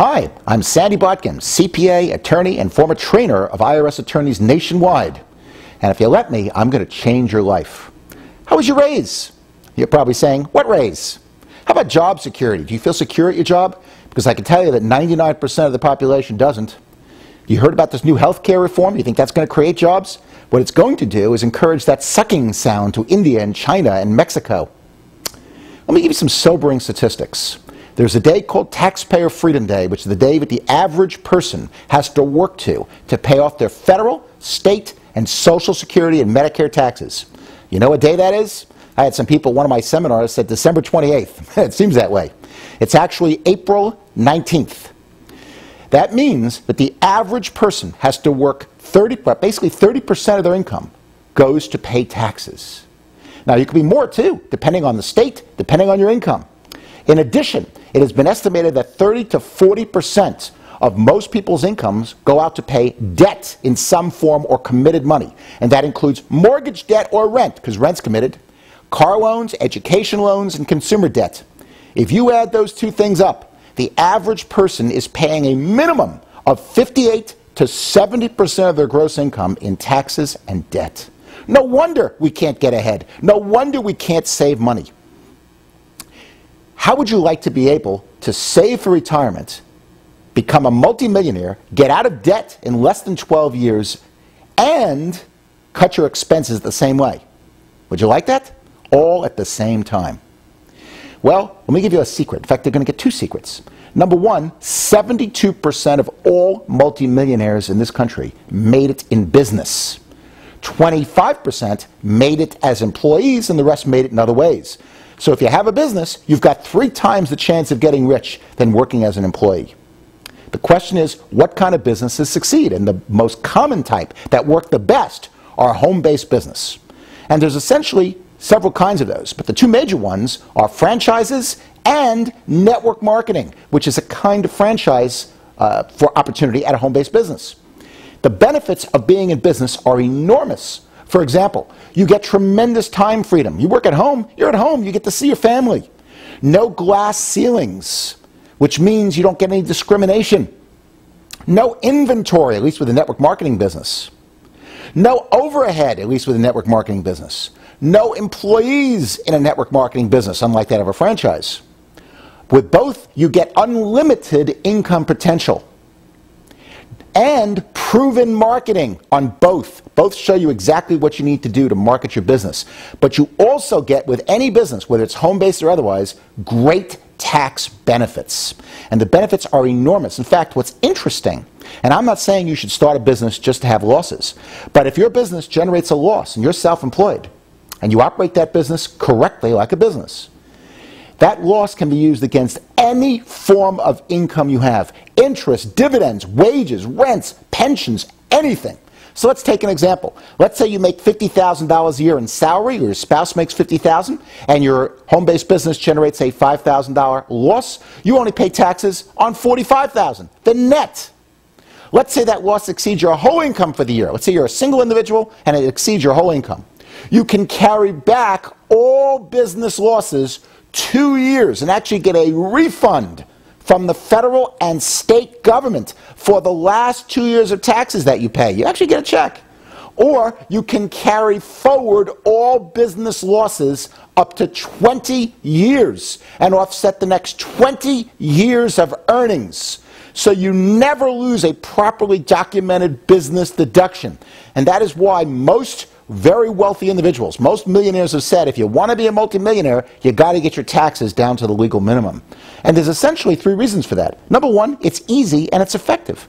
Hi, I'm Sandy Botkin, CPA, attorney, and former trainer of IRS attorneys nationwide. And if you let me, I'm going to change your life. How was your raise? You're probably saying, what raise? How about job security? Do you feel secure at your job? Because I can tell you that 99% of the population doesn't. You heard about this new health care reform? You think that's going to create jobs? What it's going to do is encourage that sucking sound to India and China and Mexico. Let me give you some sobering statistics. There's a day called Taxpayer Freedom Day, which is the day that the average person has to work to pay off their federal, state, and Social Security and Medicare taxes. You know what day that is? I had some people at one of my seminars said December 28th. It seems that way. It's actually April 19th. That means that the average person has to work basically 30% of their income goes to pay taxes. Now, you could be more too, depending on the state, depending on your income. In addition, it has been estimated that 30 to 40% of most people's incomes go out to pay debt in some form or committed money. And that includes mortgage debt or rent, because rent's committed, car loans, education loans, and consumer debt. If you add those two things up, the average person is paying a minimum of 58 to 70% of their gross income in taxes and debt. No wonder we can't get ahead. No wonder we can't save money. How would you like to be able to save for retirement, become a multimillionaire, get out of debt in less than 12 years, and cut your expenses the same way? Would you like that? All at the same time. Well, let me give you a secret. In fact, they're going to get two secrets. Number one, 72% of all multimillionaires in this country made it in business. 25% made it as employees, and the rest made it in other ways. So if you have a business, you've got 3 times the chance of getting rich than working as an employee. The question is, what kind of businesses succeed? And the most common type that work the best are home-based business. And there's essentially several kinds of those, but the two major ones are franchises and network marketing, which is a kind of franchise for opportunity at a home-based business. The benefits of being in business are enormous. For example, you get tremendous time freedom. You work at home, you're at home, you get to see your family. No glass ceilings, which means you don't get any discrimination. No inventory, at least with the network marketing business. No overhead, at least with the network marketing business. No employees in a network marketing business, unlike that of a franchise. With both, you get unlimited income potential. And proven marketing on both. Both show you exactly what you need to do to market your business. But you also get, with any business, whether it's home-based or otherwise, great tax benefits. And the benefits are enormous. In fact, what's interesting, and I'm not saying you should start a business just to have losses, but if your business generates a loss and you're self-employed, and you operate that business correctly like a business, that loss can be used against any form of income you have. Interest, dividends, wages, rents, pensions, anything. So let's take an example. Let's say you make $50,000 a year in salary, or your spouse makes $50,000, and your home-based business generates a $5,000 loss. You only pay taxes on $45,000, the net. Let's say that loss exceeds your whole income for the year. Let's say you're a single individual and it exceeds your whole income. You can carry back all business losses 2 years and actually get a refund from the federal and state government for the last 2 years of taxes that you pay. You actually get a check. Or you can carry forward all business losses up to 20 years and offset the next 20 years of earnings. So you never lose a properly documented business deduction. And that is why most very wealthy individuals, most millionaires have said, if you want to be a multimillionaire, you got to get your taxes down to the legal minimum. And there's essentially 3 reasons for that. Number one, it's easy and it's effective.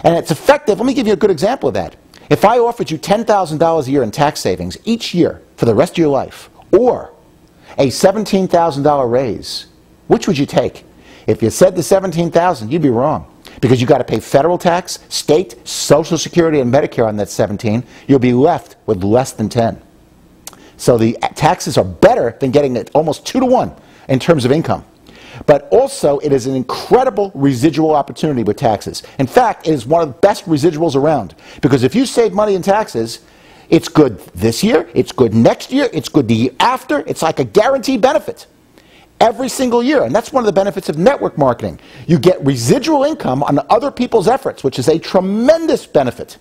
And it's effective, let me give you a good example of that. If I offered you $10,000 a year in tax savings each year for the rest of your life, or a $17,000 raise, which would you take? If you said the $17,000, you'd be wrong. Because you've got to pay federal tax, state, Social Security, and Medicare on that 17, you'll be left with less than 10. So the taxes are better than getting it almost 2 to 1 in terms of income. But also, it is an incredible residual opportunity with taxes. In fact, it is one of the best residuals around. Because if you save money in taxes, it's good this year, it's good next year, it's good the year after. It's like a guaranteed benefit. every single year. And that's one of the benefits of network marketing. You get residual income on other people's efforts, which is a tremendous benefit.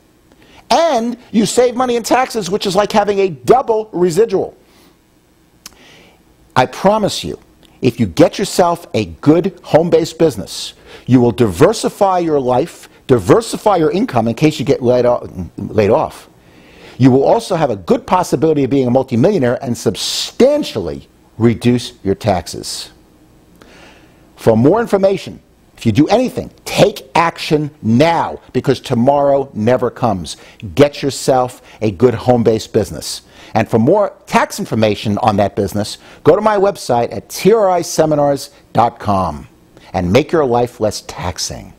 And you save money in taxes, which is like having a double residual. I promise you, if you get yourself a good home-based business, you will diversify your life, diversify your income in case you get laid off. You will also have a good possibility of being a multimillionaire and substantially reduce your taxes. For more information, if you do anything, take action now, because tomorrow never comes. Get yourself a good home-based business. And for more tax information on that business, go to my website at triseminars.com and make your life less taxing.